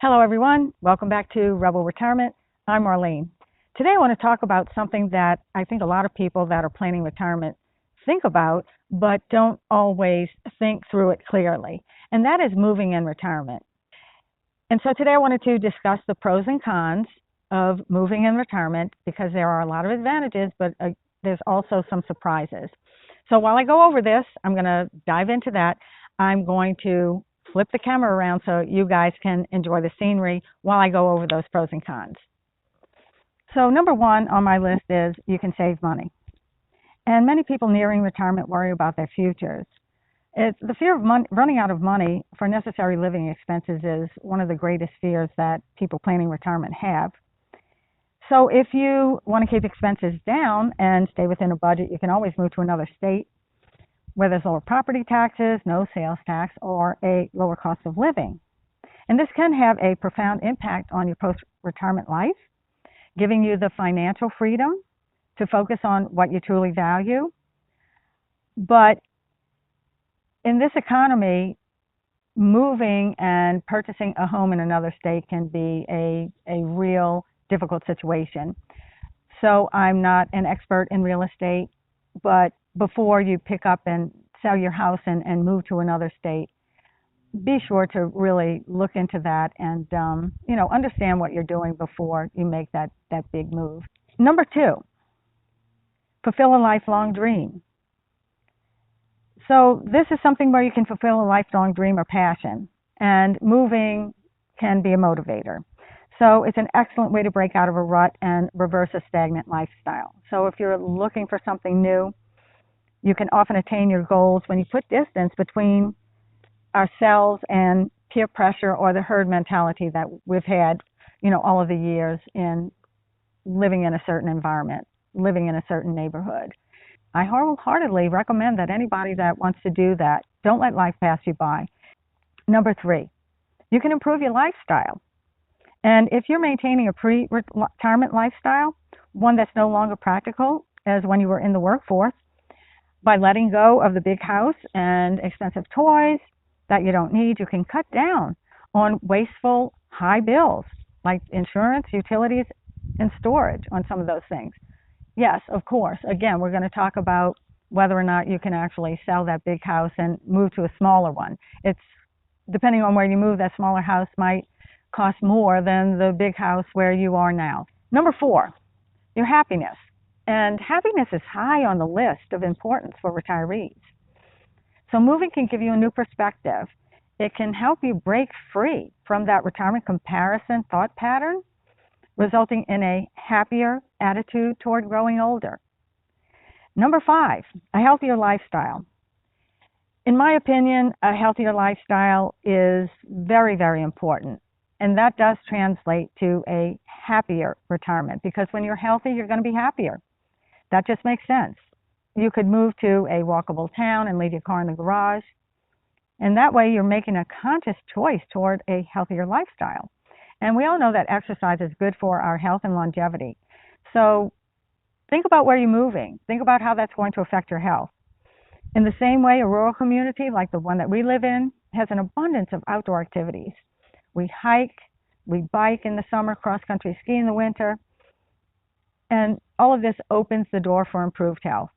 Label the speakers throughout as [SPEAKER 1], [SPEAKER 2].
[SPEAKER 1] Hello, everyone. Welcome back to Rebel Retirement. I'm Marlene. Today, I want to talk about something that I think a lot of people that are planning retirement think about, but don't always think through it clearly, and that is moving in retirement. And so today, I wanted to discuss the pros and cons of moving in retirement because there are a lot of advantages, but there's also some surprises. So while I go over this, I'm going to dive into that. I'm going to flip the camera around so you guys can enjoy the scenery while I go over those pros and cons. So number one on my list is you can save money. And many people nearing retirement worry about their futures. The fear of running out of money for necessary living expenses is one of the greatest fears that people planning retirement have. So if you want to keep expenses down and stay within a budget, you can always move to another state where there's lower property taxes, no sales tax, or a lower cost of living. And this can have a profound impact on your post-retirement life, giving you the financial freedom to focus on what you truly value. But in this economy, moving and purchasing a home in another state can be a real difficult situation. So I'm not an expert in real estate, but before you pick up and sell your house and move to another state, be sure to really look into that and understand what you're doing before you make that big move. Number two, fulfill a lifelong dream. So this is something where you can fulfill a lifelong dream or passion, and moving can be a motivator. So it's an excellent way to break out of a rut and reverse a stagnant lifestyle. So if you're looking for something new, you can often attain your goals when you put distance between ourselves and peer pressure or the herd mentality that we've had, all of the years in living in a certain environment, living in a certain neighborhood. I wholeheartedly recommend that anybody that wants to do that, don't let life pass you by. Number three, you can improve your lifestyle. And if you're maintaining a pre-retirement lifestyle, one that's no longer practical as when you were in the workforce, by letting go of the big house and expensive toys that you don't need, you can cut down on wasteful high bills like insurance, utilities, and storage on some of those things. Yes, of course. Again, we're going to talk about whether or not you can actually sell that big house and move to a smaller one. It's depending on where you move, that smaller house might cost more than the big house where you are now. Number four, your happiness. And happiness is high on the list of importance for retirees. So moving can give you a new perspective. It can help you break free from that retirement comparison thought pattern, resulting in a happier attitude toward growing older. Number five, a healthier lifestyle. In my opinion, a healthier lifestyle is very, very important. And that does translate to a happier retirement, because when you're healthy, you're going to be happier. That just makes sense. You could move to a walkable town and leave your car in the garage. And that way you're making a conscious choice toward a healthier lifestyle. And we all know that exercise is good for our health and longevity. So think about where you're moving. Think about how that's going to affect your health. In the same way, a rural community like the one that we live in has an abundance of outdoor activities. We hike, we bike in the summer, cross-country ski in the winter, and all of this opens the door for improved health.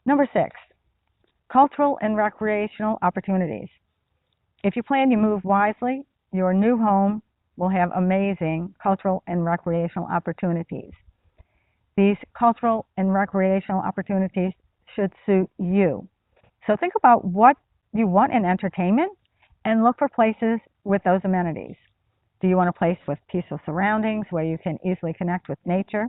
[SPEAKER 1] Number six, cultural and recreational opportunities. If you plan to move wisely, your new home will have amazing cultural and recreational opportunities. These cultural and recreational opportunities should suit you. So think about what you want in entertainment and look for places with those amenities. Do you want a place with peaceful surroundings where you can easily connect with nature?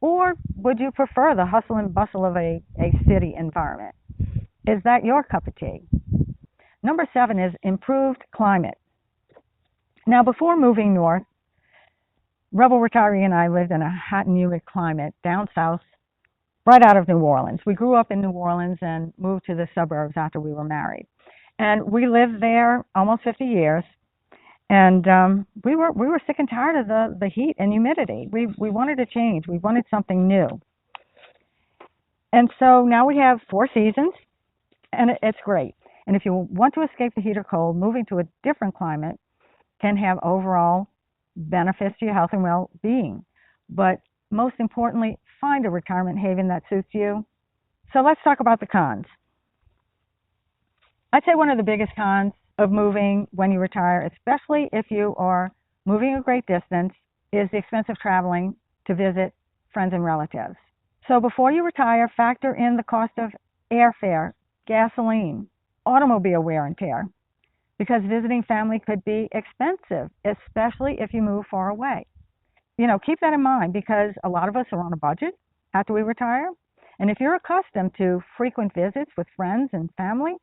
[SPEAKER 1] Or would you prefer the hustle and bustle of a city environment? Is that your cup of tea? Number seven is improved climate. Now, before moving north, Rebel Retiree and I lived in a hot and humid climate down south, right out of New Orleans. We grew up in New Orleans and moved to the suburbs after we were married. And we lived there almost 50 years. And we were sick and tired of the heat and humidity. We wanted to change. We wanted something new. And so now we have 4 seasons, and it's great. And if you want to escape the heat or cold, moving to a different climate can have overall benefits to your health and well-being. But most importantly, find a retirement haven that suits you. So let's talk about the cons. I'd say one of the biggest cons of moving when you retire, especially if you are moving a great distance, is the expense of traveling to visit friends and relatives. So before you retire, factor in the cost of airfare, gasoline, automobile wear and tear, because visiting family could be expensive, especially if you move far away. Keep that in mind, because a lot of us are on a budget after we retire. And if you're accustomed to frequent visits with friends and family,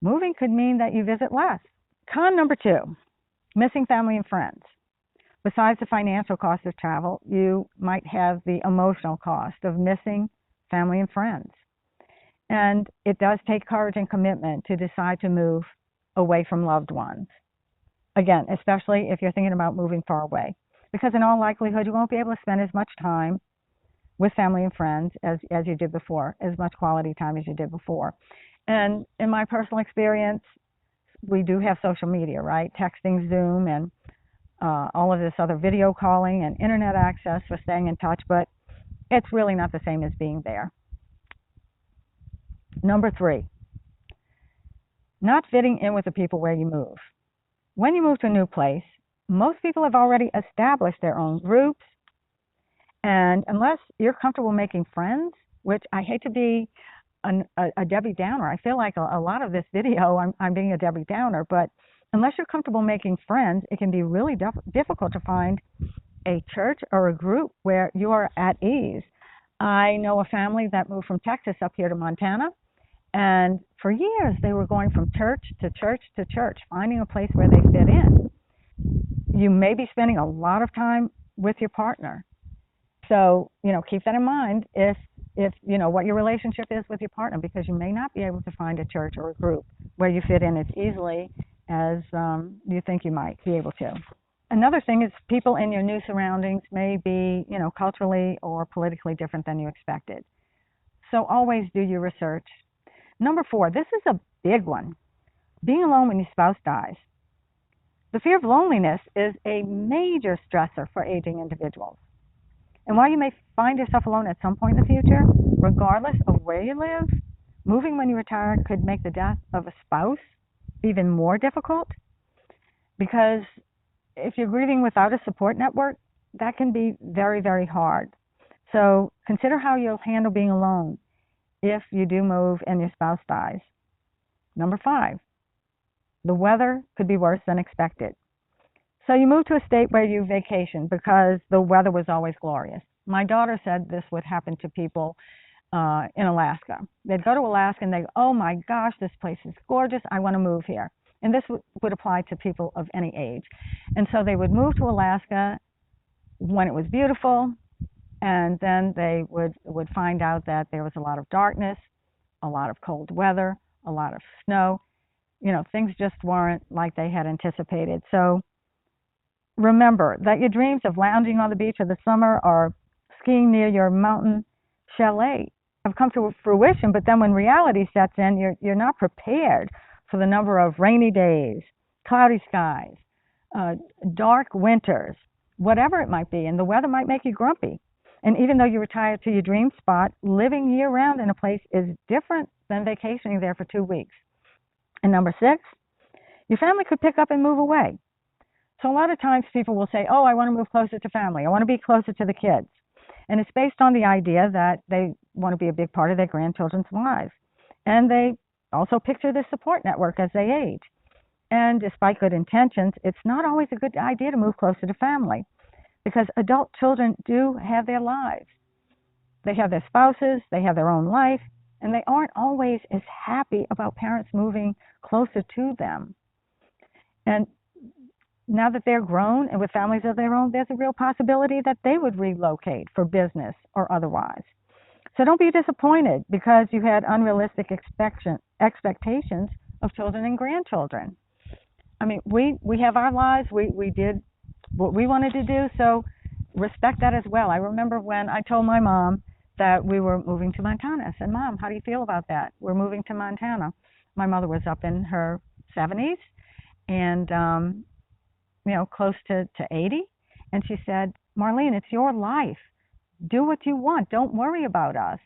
[SPEAKER 1] moving could mean that you visit less. Con number 2, missing family and friends. Besides the financial cost of travel, you might have the emotional cost of missing family and friends. And it does take courage and commitment to decide to move away from loved ones. Again, especially if you're thinking about moving far away, because in all likelihood, you won't be able to spend as much time with family and friends as you did before, as much quality time as you did before. And in my personal experience, we do have social media, right? Texting, Zoom, and all of this other video calling and internet access for staying in touch, but it's really not the same as being there. Number 3, not fitting in with the people where you move. When you move to a new place, most people have already established their own groups, and unless you're comfortable making friends, which I hate to be a Debbie Downer. I feel like a lot of this video I'm being a Debbie Downer, but unless you're comfortable making friends, it can be really difficult to find a church or a group where you are at ease. I know a family that moved from Texas up here to Montana, and for years they were going from church to church to church, finding a place where they fit in. You may be spending a lot of time with your partner. So, keep that in mind if what your relationship is with your partner, because you may not be able to find a church or a group where you fit in as easily as you think you might be able to. Another thing is people in your new surroundings may be, culturally or politically different than you expected. So always do your research. Number 4, this is a big one. Being alone when your spouse dies. The fear of loneliness is a major stressor for aging individuals. And while you may find yourself alone at some point in the future, regardless of where you live, moving when you retire could make the death of a spouse even more difficult, because if you're grieving without a support network, that can be very, very hard. So consider how you'll handle being alone if you do move and your spouse dies. Number 5, the weather could be worse than expected. So you move to a state where you vacation because the weather was always glorious. My daughter said this would happen to people in Alaska. They'd go to Alaska and they go, oh my gosh, this place is gorgeous, I want to move here. And this would apply to people of any age. And so they would move to Alaska when it was beautiful, and then they would find out that there was a lot of darkness, a lot of cold weather, a lot of snow. Things just weren't like they had anticipated. So remember that your dreams of lounging on the beach in the summer or skiing near your mountain chalet have come to fruition, but then when reality sets in, you're not prepared for the number of rainy days, cloudy skies, dark winters, whatever it might be, and the weather might make you grumpy. And even though you retire to your dream spot, living year-round in a place is different than vacationing there for 2 weeks. And number 6, your family could pick up and move away. So a lot of times people will say, oh, I want to move closer to family. I want to be closer to the kids. And it's based on the idea that they want to be a big part of their grandchildren's lives. And they also picture this support network as they age. And despite good intentions, it's not always a good idea to move closer to family, because adult children do have their lives. They have their spouses, they have their own life, and they aren't always as happy about parents moving closer to them. And now that they're grown and with families of their own, there's a real possibility that they would relocate for business or otherwise. So don't be disappointed because you had unrealistic expectations of children and grandchildren. I mean, we have our lives. We did what we wanted to do, so respect that as well. I remember when I told my mom that we were moving to Montana. I said, Mom, how do you feel about that? We're moving to Montana. My mother was up in her 70s, and close to 80. And she said, Marlene, it's your life. Do what you want. Don't worry about us.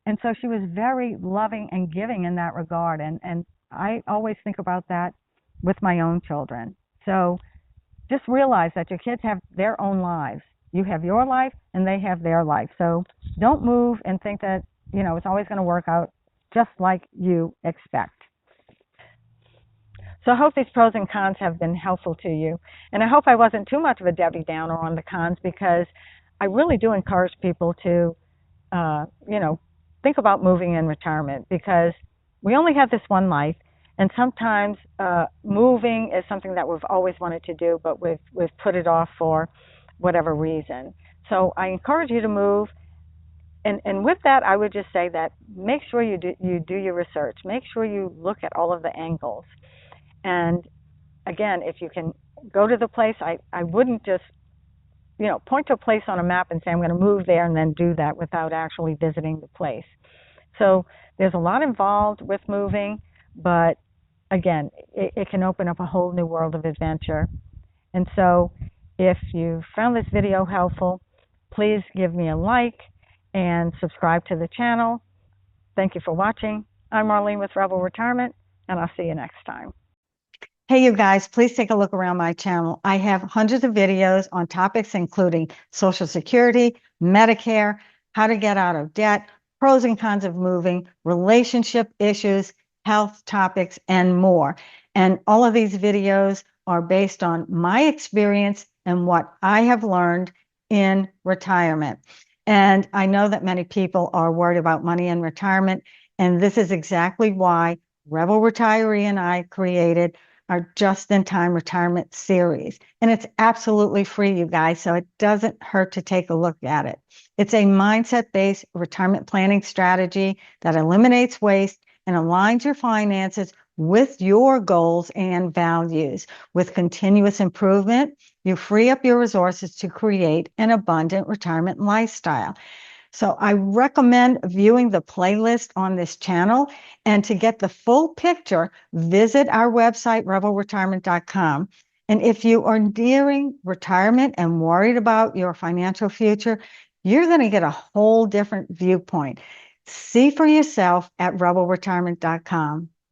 [SPEAKER 1] And so she was very loving and giving in that regard. And I always think about that with my own children. So just realize that your kids have their own lives. You have your life and they have their life. So don't move and think that, it's always going to work out just like you expect. So I hope these pros and cons have been helpful to you. And I hope I wasn't too much of a Debbie Downer on the cons, because I really do encourage people to, think about moving in retirement, because we only have this one life. And sometimes moving is something that we've always wanted to do, but we've put it off for whatever reason. So I encourage you to move. And with that, I would just say that make sure you do your research. Make sure you look at all of the angles. And again, if you can go to the place, I wouldn't just, point to a place on a map and say, I'm going to move there and then do that without actually visiting the place. So there's a lot involved with moving, but again, it can open up a whole new world of adventure. And so if you found this video helpful, please give me a like and subscribe to the channel. Thank you for watching. I'm Marlene with Rebel Retirement, and I'll see you next time. Hey, you guys, please take a look around my channel. I have hundreds of videos on topics including Social Security, Medicare, how to get out of debt, pros and cons of moving, relationship issues, health topics, and more. And all of these videos are based on my experience and what I have learned in retirement. And I know that many people are worried about money in retirement, and this is exactly why Rebel Retiree and I created our just-in-time retirement series. And it's absolutely free, you guys, so it doesn't hurt to take a look at it. It's a mindset-based retirement planning strategy that eliminates waste and aligns your finances with your goals and values. With continuous improvement, you free up your resources to create an abundant retirement lifestyle. So I recommend viewing the playlist on this channel. And to get the full picture, visit our website, rebelretirement.com. And if you are nearing retirement and worried about your financial future, you're going to get a whole different viewpoint. See for yourself at rebelretirement.com.